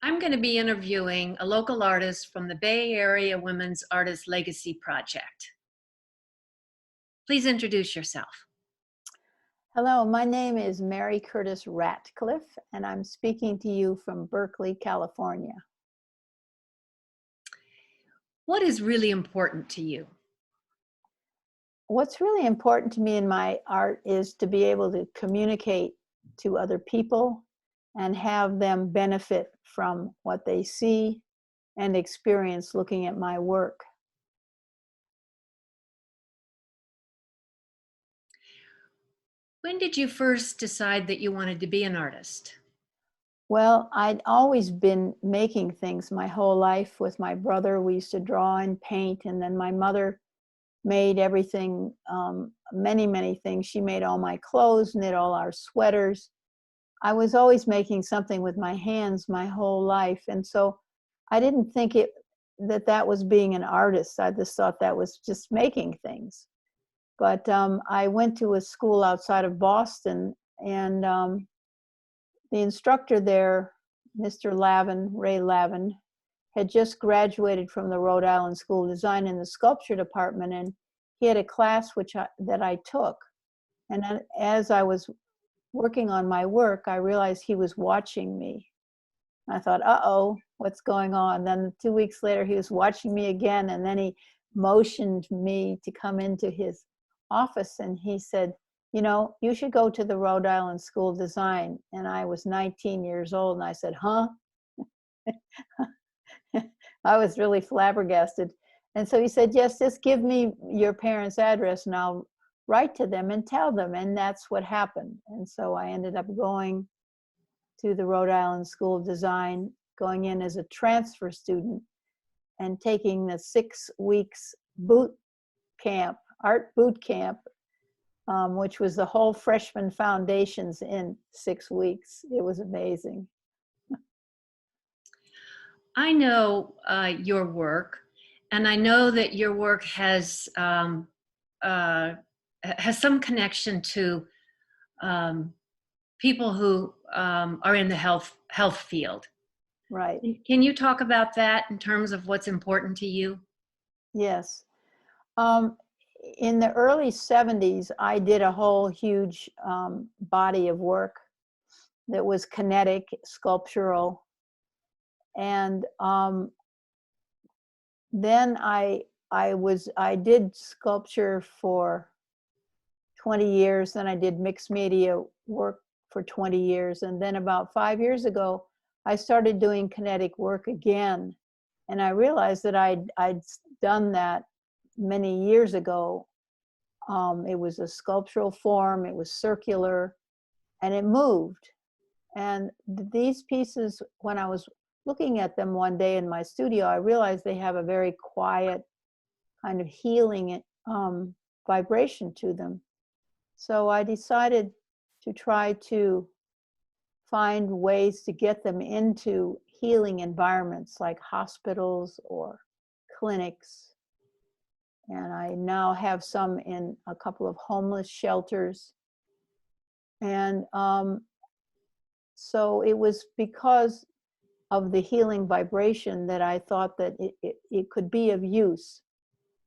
I'm going to be interviewing a local artist from the Bay Area Women's Artist Legacy Project. Please introduce yourself. Hello, my name is Mary Curtis Ratcliff, and I'm speaking to you from Berkeley, California. What is really important to you? What's really important to me in my art is to be able to communicate to other people and have them benefit from what they see and experience looking at my work. When did you first decide that you wanted to be an artist? Well, I'd always been making things my whole life with my brother. We used to draw and paint, and then my mother made everything, many things. She made all my clothes, knit all our sweaters. I was always making something with my hands my whole life. And so I didn't think that was being an artist. I just thought that was just making things. But I went to a school outside of Boston, and the instructor there, Mr. Ray Lavin, had just graduated from the Rhode Island School of Design in the sculpture department, and he had a class that I took. And then, as I was working on my work, I realized he was watching me. I thought, uh-oh, what's going on? Then 2 weeks later, he was watching me again, and then he motioned me to come into his office, and he said, you know, you should go to the Rhode Island School of Design. And I was 19 years old, and I said, huh? I was really flabbergasted. And so he said, yes, just give me your parents' address and I'll write to them and tell them. And that's what happened. And so I ended up going to the Rhode Island School of Design, going in as a transfer student and taking the 6 weeks art boot camp, which was the whole freshman foundations in 6 weeks. It was amazing. I know your work, and I know that your work has some connection to people who are in the health field. Right. Can you talk about that in terms of what's important to you? Yes. In the early 70s, I did a whole huge body of work that was kinetic, sculptural. And then I did sculpture for 20 years. Then I did mixed media work for 20 years. And then about 5 years ago, I started doing kinetic work again. And I realized that I'd done that many years ago. It was a sculptural form, it was circular, and it moved. And these pieces, when I was looking at them one day in my studio, I realized they have a very quiet kind of healing vibration to them. So I decided to try to find ways to get them into healing environments like hospitals or clinics. And I now have some in a couple of homeless shelters. And so it was because of the healing vibration that I thought that it could be of use.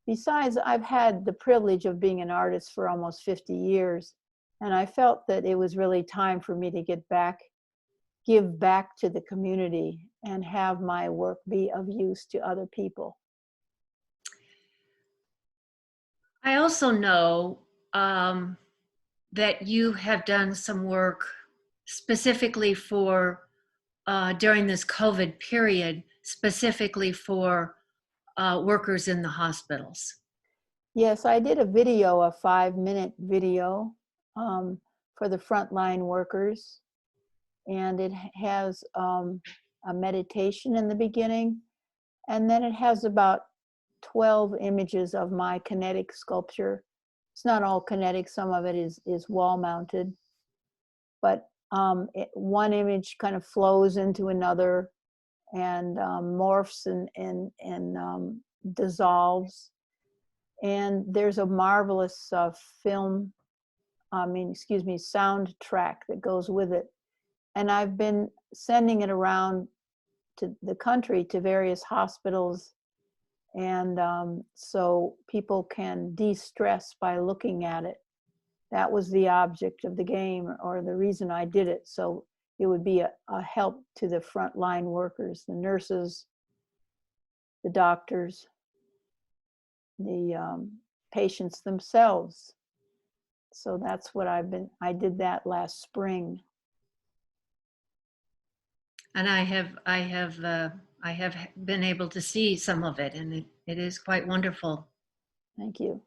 Besides, I've had the privilege of being an artist for almost 50 years, and I felt that it was really time for me to give back to the community and have my work be of use to other people. I also know that you have done some work specifically for during this COVID period, specifically for workers in the hospitals. Yes, I did a 5-minute video for the frontline workers, and it has a meditation in the beginning, and then it has about 12 images of my kinetic sculpture. It's not all kinetic, some of it is wall mounted, but one image kind of flows into another and morphs and dissolves. And there's a marvelous soundtrack that goes with it. And I've been sending it around to the country to various hospitals. And so people can de-stress by looking at it. That was the object of the game, or the reason I did it. So it would be a help to the frontline workers, the nurses, the doctors, the patients themselves. So that's what I did that last spring. And I have been able to see some of it, and it is quite wonderful. Thank you.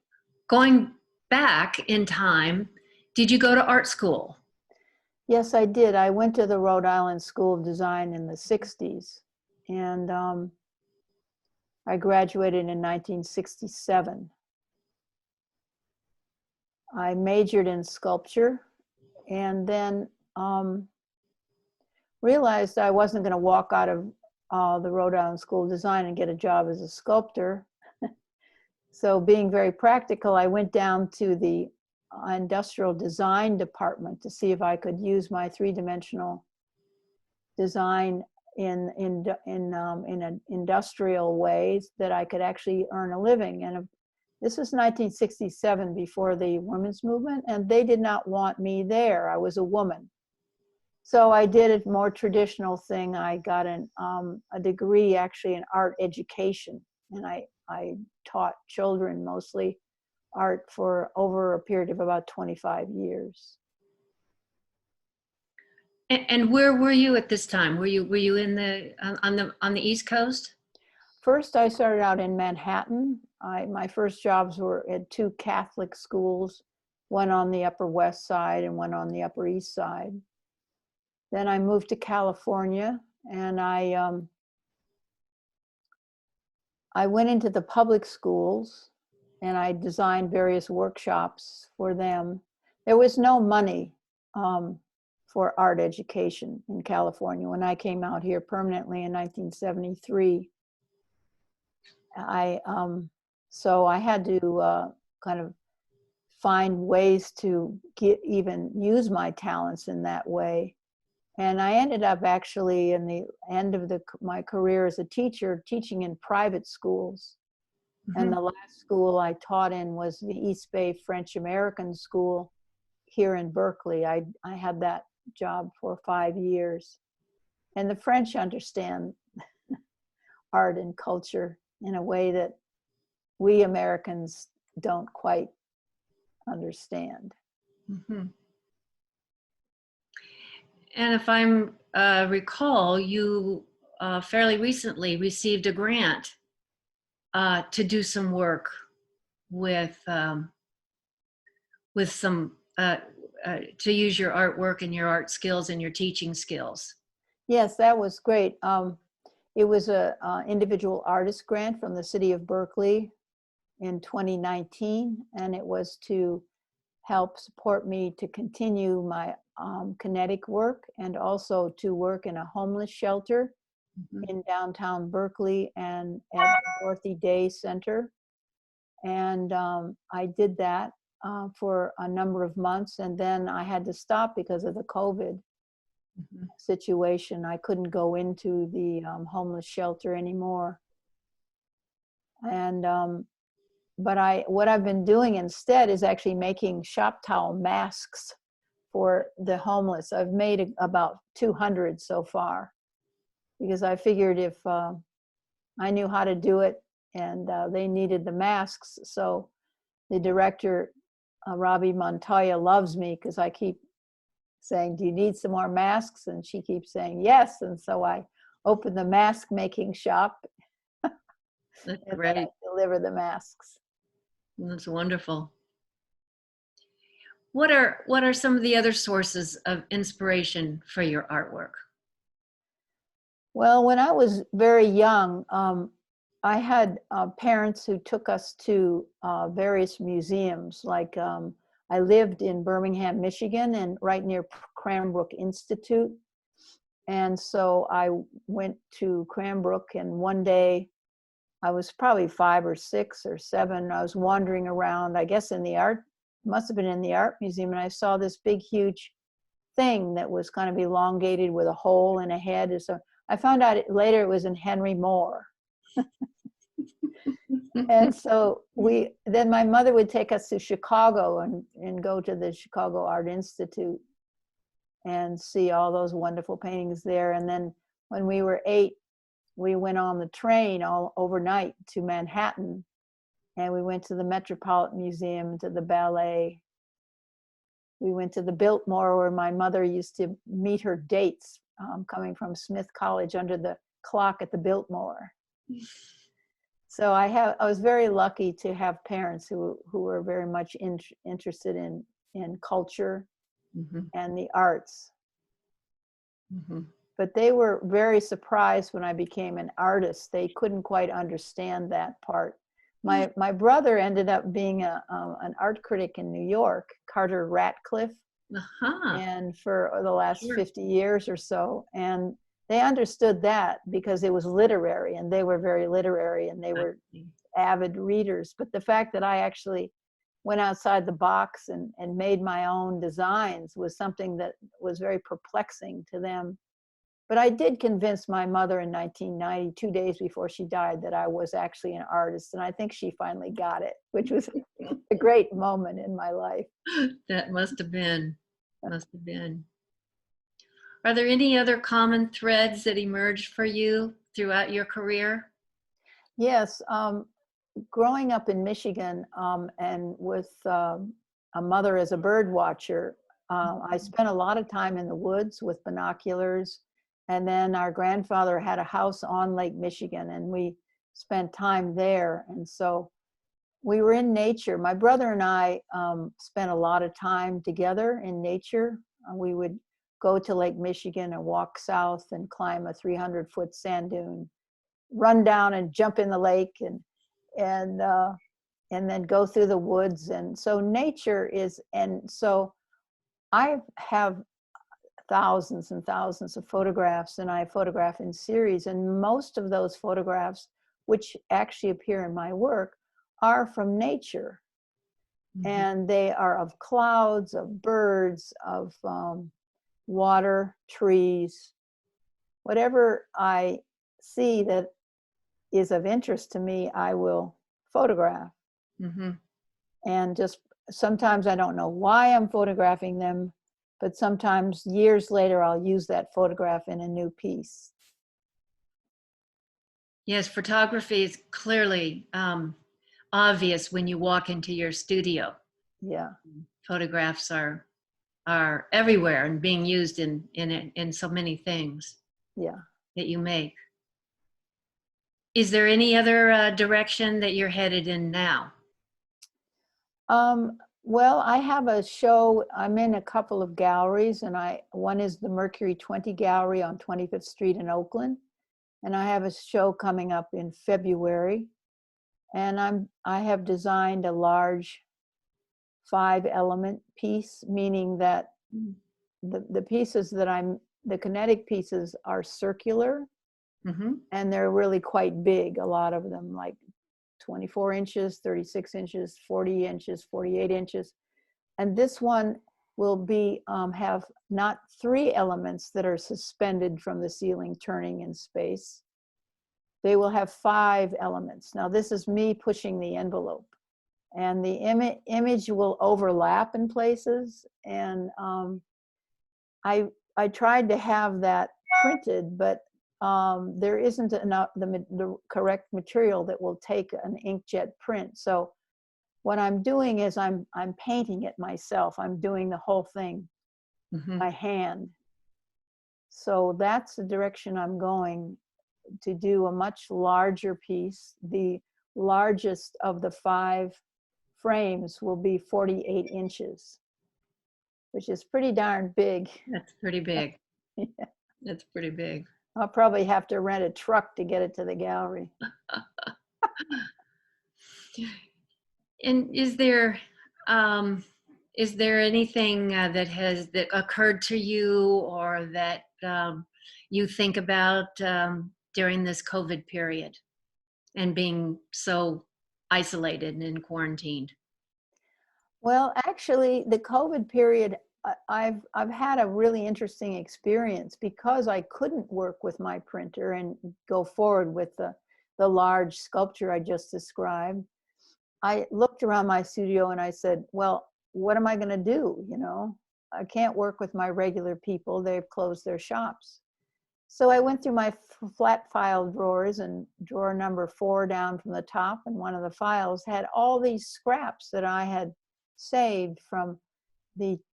Going back in time, did you go to art school? Yes, I did. I went to the Rhode Island School of Design in the 60s, and I graduated in 1967. I majored in sculpture, and then realized I wasn't going to walk out of the Rhode Island School of Design and get a job as a sculptor. So being very practical, I went down to the industrial design department to see if I could use my three-dimensional design in an industrial ways that I could actually earn a living. And this was 1967, before the women's movement, and they did not want me there. I was a woman. So I did a more traditional thing. I got a degree actually in art education, and I taught children mostly art for over a period of about 25 years. And where were you at this time? Were you in the on the East Coast? First, I started out in Manhattan. My first jobs were at two Catholic schools, one on the Upper West Side and one on the Upper East Side. Then I moved to California, and I went into the public schools, and I designed various workshops for them. There was no money for art education in California when I came out here permanently in 1973. So I had to kind of find ways to even use my talents in that way. And I ended up actually in the end of my career as a teacher, teaching in private schools. Mm-hmm. And the last school I taught in was the East Bay French American School here in Berkeley. I had that job for 5 years. And the French understand art and culture in a way that we Americans don't quite understand. Mm-hmm. And if I'm recall, you fairly recently received a grant to do some work with some to use your artwork and your art skills and your teaching skills. Yes, that was great. It was a individual artist grant from the city of Berkeley in 2019, and it was to help support me to continue my kinetic work, and also to work in a homeless shelter in downtown Berkeley and at the Dorothy Day Center. And I did that for a number of months, and then I had to stop because of the COVID situation. I couldn't go into the homeless shelter anymore. And but what I've been doing instead is actually making shop towel masks for the homeless. I've made about 200 so far, because I figured if I knew how to do it and they needed the masks. So the director, Robbie Montoya, loves me because I keep saying, do you need some more masks? And she keeps saying yes. And so I opened the mask making shop. That's and great. I deliver the masks. That's wonderful. What are some of the other sources of inspiration for your artwork? Well, when I was very young, I had parents who took us to various museums. Like I lived in Birmingham, Michigan, and right near Cranbrook Institute. And so I went to Cranbrook, and one day I was probably 5 or 6 or 7. I was wandering around, I guess must have been in the art museum, and I saw this big, huge thing that was kind of elongated with a hole in a head. So I found out later it was in Henry Moore. And so then my mother would take us to Chicago and go to the Chicago Art Institute and see all those wonderful paintings there. And then when we were 8, we went on the train all overnight to Manhattan, and we went to the Metropolitan Museum, to the ballet. We went to the Biltmore, where my mother used to meet her dates, coming from Smith College under the clock at the Biltmore. So I was very lucky to have parents who were very much interested in culture and the arts. But they were very surprised when I became an artist. They couldn't quite understand that part. My brother ended up being an art critic in New York, Carter Ratcliff, and for the last 50 years or so. And they understood that because it was literary, and they were very literary, and they were avid readers. But the fact that I actually went outside the box and made my own designs was something that was very perplexing to them. But I did convince my mother in 1990, 2 days before she died, that I was actually an artist. And I think she finally got it, which was a great moment in my life. That must have been. Are there any other common threads that emerged for you throughout your career? Yes. Growing up in Michigan and with a mother as a bird watcher, I spent a lot of time in the woods with binoculars. And then our grandfather had a house on Lake Michigan, and we spent time there. And so we were in nature. My brother and I spent a lot of time together in nature. We would go to Lake Michigan and walk south and climb a 300-foot sand dune, run down and jump in the lake, and then go through the woods. And so nature is, and so I have thousands and thousands of photographs, and I photograph in series, and most of those photographs, which actually appear in my work, are from nature. And they are of clouds, of birds, of water, trees, whatever I see that is of interest to me, I will photograph. And just sometimes I don't know why I'm photographing them, but sometimes years later, I'll use that photograph in a new piece. Yes, photography is clearly obvious when you walk into your studio. Yeah. Photographs are everywhere and being used in so many things. Yeah. That you make. Is there any other direction that you're headed in now? Well, I have a show. I'm in a couple of galleries, and one is the Mercury 20 Gallery on 25th Street in Oakland, and I have a show coming up in February. And I have designed a large 5-element piece, meaning that the pieces that the kinetic pieces are circular, and they're really quite big. A lot of them, like 24 inches, 36 inches, 40 inches, 48 inches. And this one will have not 3 elements that are suspended from the ceiling turning in space. They will have 5 elements. Now this is me pushing the envelope, and the image will overlap in places. And I tried to have that printed, but there isn't enough the correct material that will take an inkjet print. So what I'm doing is I'm painting it myself. I'm doing the whole thing by hand. So that's the direction I'm going, to do a much larger piece. The largest of the 5 frames will be 48 inches, which is pretty darn big. That's pretty big. Yeah. That's pretty big. I'll probably have to rent a truck to get it to the gallery. And is there anything that occurred to you, or that you think about during this COVID period and being so isolated and quarantined? Well, actually, the COVID period I've had a really interesting experience because I couldn't work with my printer and go forward with the large sculpture I just described. I looked around my studio and I said, well, what am I going to do? You know, I can't work with my regular people. They've closed their shops. So I went through my flat file drawers, and drawer number 4 down from the top, and one of the files had all these scraps that I had saved from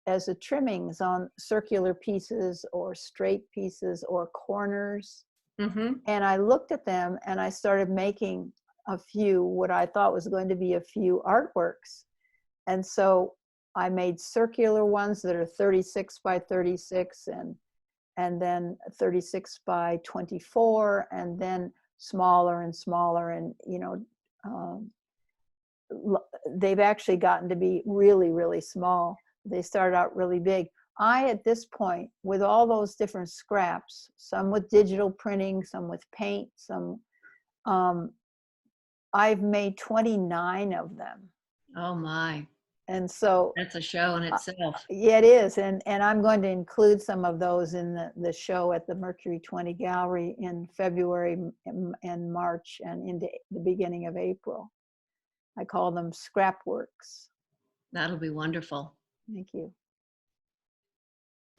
as the trimmings on circular pieces or straight pieces or corners. Mm-hmm. And I looked at them and I started making a few, what I thought was going to be a few artworks. And so I made circular ones that are 36 by 36 and then 36 by 24, and then smaller and smaller. And, you know, they've actually gotten to be really, really small. They started out really big. At this point, with all those different scraps, some with digital printing, some with paint, some, I've made 29 of them. Oh my, And so, that's a show in itself. yeah, it is. And I'm going to include some of those in the show at the Mercury 20 Gallery in February and March and into the beginning of April. I call them scrap works. That'll be wonderful. Thank you.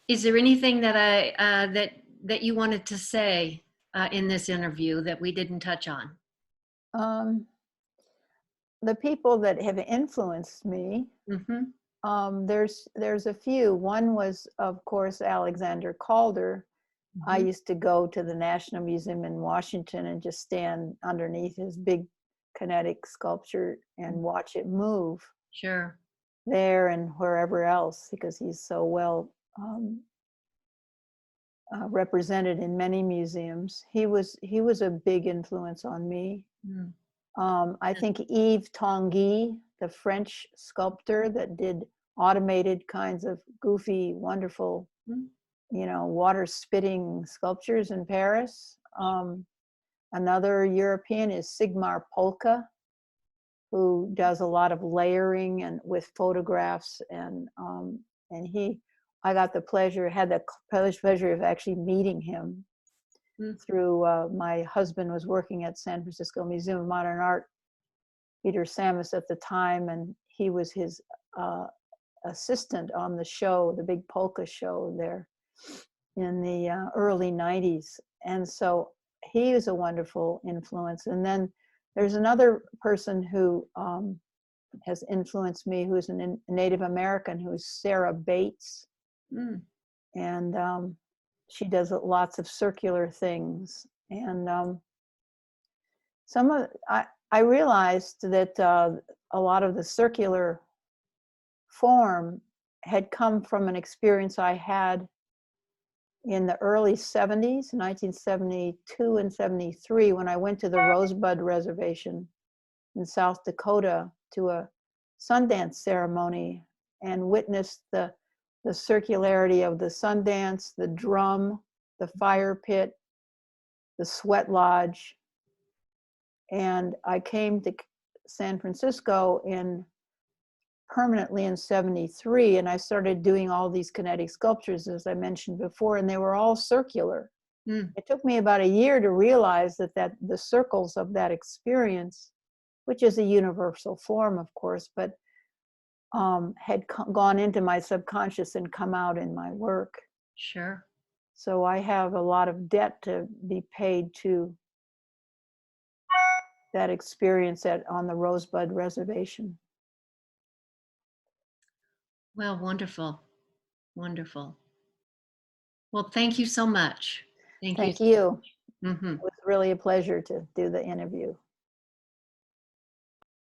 Is there anything that that you wanted to say in this interview that we didn't touch on? The people that have influenced me, Mm-hmm. there's a few. One was, of course, Alexander Calder. Mm-hmm. I used to go to the National Museum in Washington and just stand underneath his big kinetic sculpture and watch it move Sure. there and wherever else, because he's so well represented in many museums. He was a big influence on me. Mm. I think Yves Tanguy, the French sculptor that did automated kinds of goofy, wonderful, you know, water spitting sculptures in Paris. Another European is Sigmar Polke, who does a lot of layering and with photographs, and I got the pleasure, had the pleasure of actually meeting him through my husband was working at San Francisco Museum of Modern Art, Peter Samus at the time, and he was his assistant on the show, the big polka show there in the early 90s. And so he is a wonderful influence. And then there's another person who has influenced me, who's a Native American, who's Sarah Bates. And she does lots of circular things. And I realized that a lot of the circular form had come from an experience I had in the early 70s, 1972 and 73, when I went to the Rosebud Reservation in South Dakota to a Sundance ceremony and witnessed the circularity of the Sundance, the drum, the fire pit, the sweat lodge. And I came to San Francisco permanently in 73, and I started doing all these kinetic sculptures, as I mentioned before, and they were all circular. It took me about a year to realize that the circles of that experience, which is a universal form, of course, but had gone into my subconscious and come out in my work. Sure. So I have a lot of debt to be paid to that experience on the Rosebud Reservation. Well, wonderful. Wonderful. Well, thank you so much. Thank you. Thank you. Mm-hmm. It was really a pleasure to do the interview.